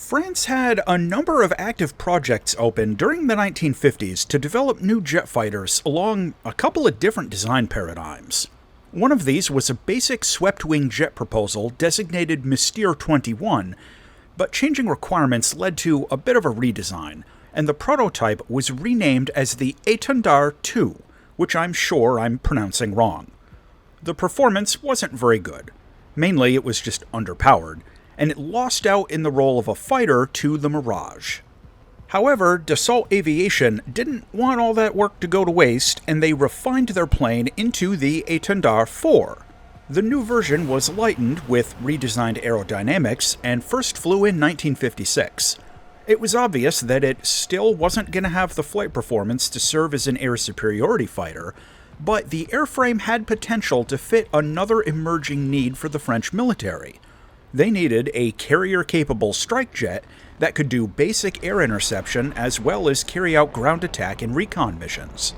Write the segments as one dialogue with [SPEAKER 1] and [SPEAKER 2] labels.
[SPEAKER 1] France had a number of active projects open during the 1950s to develop new jet fighters along a couple of different design paradigms. One of these was a basic swept-wing jet proposal designated Mystère 21, but changing requirements led to a bit of a redesign, and the prototype was renamed as the Etendard II, which I'm sure I'm pronouncing wrong. The performance wasn't very good. Mainly it was just underpowered, and it lost out in the role of a fighter to the Mirage. However, Dassault Aviation didn't want all that work to go to waste, and they refined their plane into the Etendard IV. The new version was lightened with redesigned aerodynamics and first flew in 1956. It was obvious that it still wasn't going to have the flight performance to serve as an air superiority fighter, but the airframe had potential to fit another emerging need for the French military. They needed a carrier-capable strike jet that could do basic air interception as well as carry out ground attack and recon missions.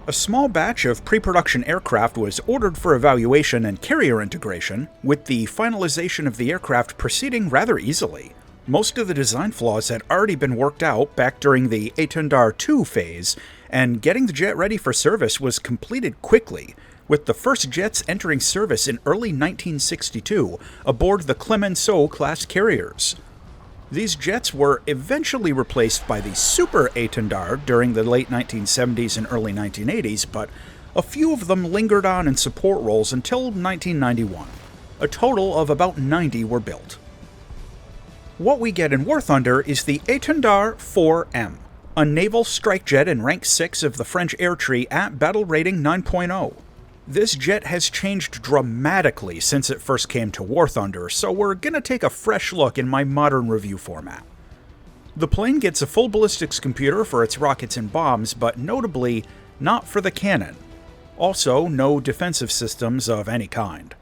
[SPEAKER 1] A small batch of pre-production aircraft was ordered for evaluation and carrier integration, with the finalization of the aircraft proceeding rather easily. Most of the design flaws had already been worked out back during the Etendard II phase, and getting the jet ready for service was completed quickly, with the first jets entering service in early 1962 aboard the Clemenceau-class carriers. These jets were eventually replaced by the Super Etendard during the late 1970s and early 1980s, but a few of them lingered on in support roles until 1991. A total of about 90 were built. What we get in War Thunder is the Etendard IVM, a naval strike jet in rank 6 of the French air tree at battle rating 9.0. This jet has changed dramatically since it first came to War Thunder, so we're gonna take a fresh look in my modern review format. The plane gets a full ballistics computer for its rockets and bombs, but notably, not for the cannon. Also, no defensive systems of any kind.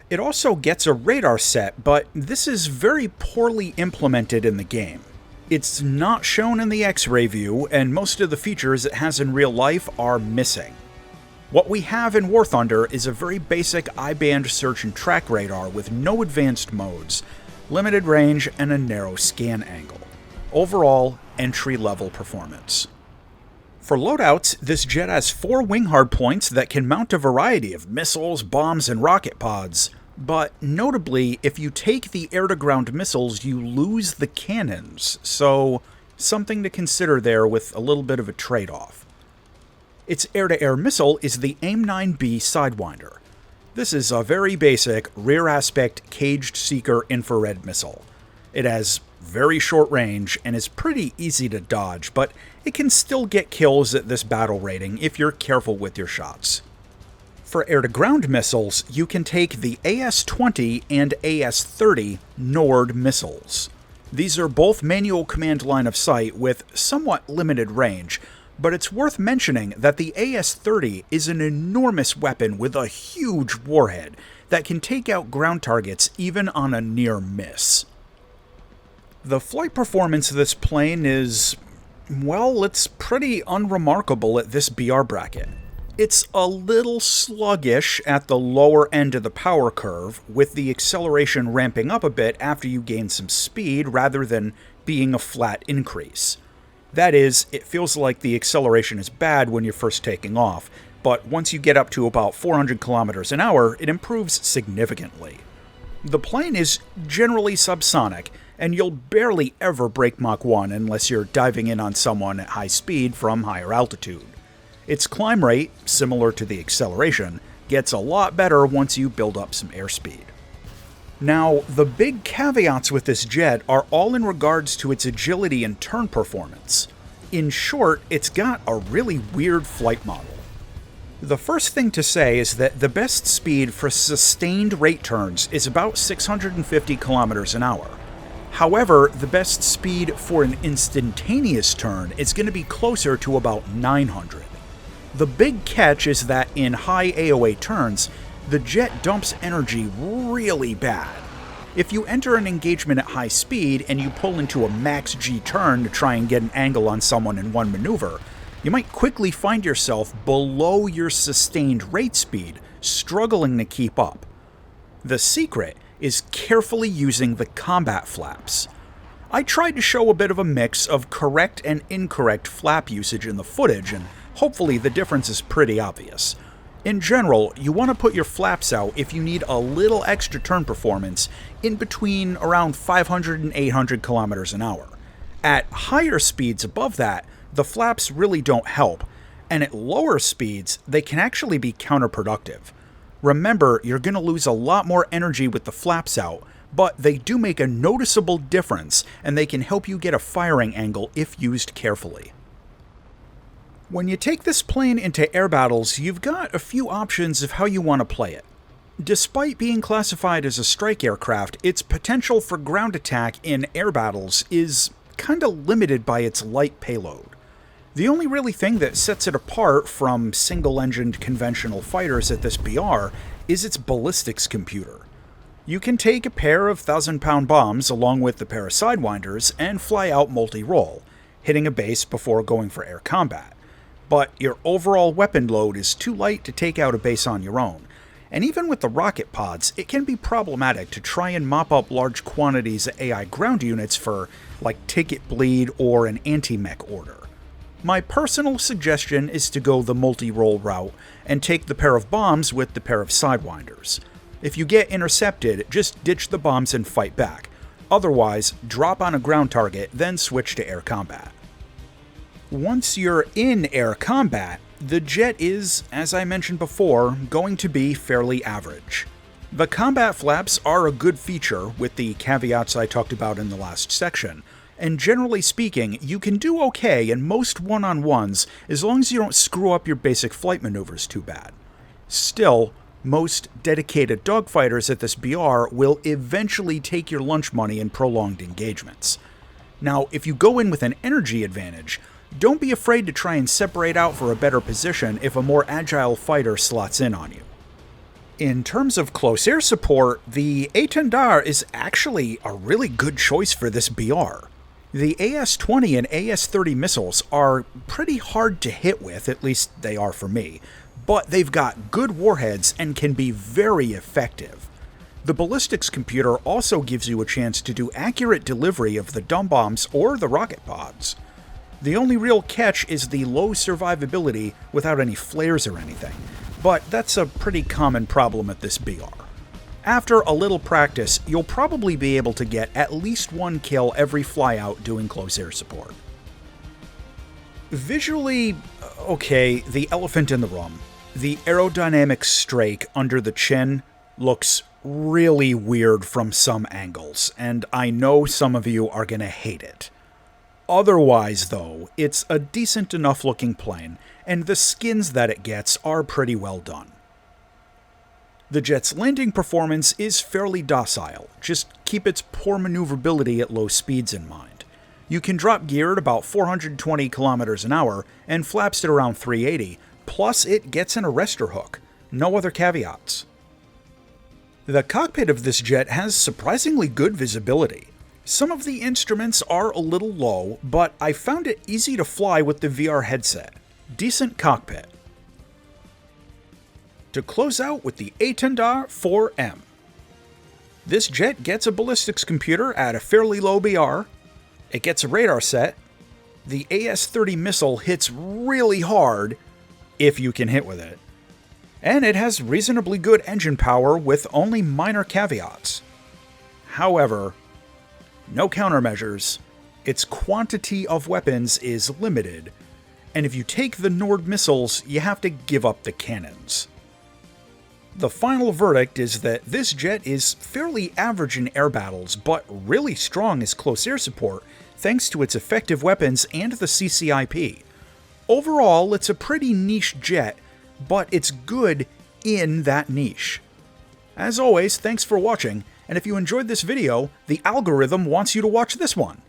[SPEAKER 1] It also gets a radar set, but this is very poorly implemented in the game. It's not shown in the X-ray view, and most of the features it has in real life are missing. What we have in War Thunder is a very basic I-band search and track radar with no advanced modes, limited range, and a narrow scan angle. Overall, entry-level performance. For loadouts, this jet has 4 wing hardpoints that can mount a variety of missiles, bombs, and rocket pods, but notably, if you take the air-to-ground missiles, you lose the cannons, so something to consider there with a little bit of a trade-off. Its air-to-air missile is the AIM-9B Sidewinder. This is a very basic, rear-aspect, caged-seeker infrared missile. It has very short range and is pretty easy to dodge, but it can still get kills at this battle rating if you're careful with your shots. For air-to-ground missiles, you can take the AS-20 and AS-30 Nord missiles. These are both manual command line of sight with somewhat limited range, but it's worth mentioning that the AS-30 is an enormous weapon with a huge warhead that can take out ground targets even on a near miss. The flight performance of this plane is, well, it's pretty unremarkable at this BR bracket. It's a little sluggish at the lower end of the power curve, with the acceleration ramping up a bit after you gain some speed rather than being a flat increase. That is, it feels like the acceleration is bad when you're first taking off, but once you get up to about 400 kilometers an hour, it improves significantly. The plane is generally subsonic, and you'll barely ever break Mach 1 unless you're diving in on someone at high speed from higher altitude. Its climb rate, similar to the acceleration, gets a lot better once you build up some airspeed. Now, the big caveats with this jet are all in regards to its agility and turn performance. In short, it's got a really weird flight model. The first thing to say is that the best speed for sustained rate turns is about 650 kilometers an hour. However, the best speed for an instantaneous turn is going to be closer to about 900. The big catch is that in high AOA turns, the jet dumps energy really bad. If you enter an engagement at high speed and you pull into a max G turn to try and get an angle on someone in one maneuver, you might quickly find yourself below your sustained rate speed, struggling to keep up. The secret is carefully using the combat flaps. I tried to show a bit of a mix of correct and incorrect flap usage in the footage, and hopefully the difference is pretty obvious. In general, you want to put your flaps out if you need a little extra turn performance in between around 500 and 800 kilometers an hour. At higher speeds above that, the flaps really don't help, and at lower speeds, they can actually be counterproductive. Remember, you're going to lose a lot more energy with the flaps out, but they do make a noticeable difference, and they can help you get a firing angle if used carefully. When you take this plane into air battles, you've got a few options of how you want to play it. Despite being classified as a strike aircraft, its potential for ground attack in air battles is kinda limited by its light payload. The only really thing that sets it apart from single-engined conventional fighters at this BR is its ballistics computer. You can take a pair of 1,000-pound bombs along with the pair of Sidewinders and fly out multi-roll, hitting a base before going for air combat. But your overall weapon load is too light to take out a base on your own. And even with the rocket pods, it can be problematic to try and mop up large quantities of AI ground units for, like, ticket bleed or an anti-mech order. My personal suggestion is to go the multi-roll route and take the pair of bombs with the pair of Sidewinders. If you get intercepted, just ditch the bombs and fight back. Otherwise, drop on a ground target, then switch to air combat. Once you're in air combat, the jet is, as I mentioned before, going to be fairly average. The combat flaps are a good feature, with the caveats I talked about in the last section, and generally speaking, you can do okay in most one-on-ones as long as you don't screw up your basic flight maneuvers too bad. Still, most dedicated dogfighters at this BR will eventually take your lunch money in prolonged engagements. Now, if you go in with an energy advantage, don't be afraid to try and separate out for a better position if a more agile fighter slots in on you. In terms of close air support, the Etendard is actually a really good choice for this BR. The AS-20 and AS-30 missiles are pretty hard to hit with, at least they are for me, but they've got good warheads and can be very effective. The ballistics computer also gives you a chance to do accurate delivery of the dumb bombs or the rocket pods. The only real catch is the low survivability without any flares or anything, but that's a pretty common problem at this BR. After a little practice, you'll probably be able to get at least one kill every flyout doing close air support. Visually, okay, the elephant in the room. The aerodynamic strake under the chin looks really weird from some angles, and I know some of you are gonna hate it. Otherwise, though, it's a decent enough looking plane, and the skins that it gets are pretty well done. The jet's landing performance is fairly docile, just keep its poor maneuverability at low speeds in mind. You can drop gear at about 420 kilometers an hour and flaps at around 380, plus it gets an arrestor hook. No other caveats. The cockpit of this jet has surprisingly good visibility. Some of the instruments are a little low, but I found it easy to fly with the VR headset. Decent cockpit. To close out with the Etendard IVM. This jet gets a ballistics computer at a fairly low BR, it gets a radar set, the AS-30 missile hits really hard, if you can hit with it, and it has reasonably good engine power with only minor caveats. However, no countermeasures, its quantity of weapons is limited, and if you take the Nord missiles, you have to give up the cannons. The final verdict is that this jet is fairly average in air battles, but really strong as close air support thanks to its effective weapons and the CCIP. Overall, it's a pretty niche jet, but it's good in that niche. As always, thanks for watching, and if you enjoyed this video, the algorithm wants you to watch this one.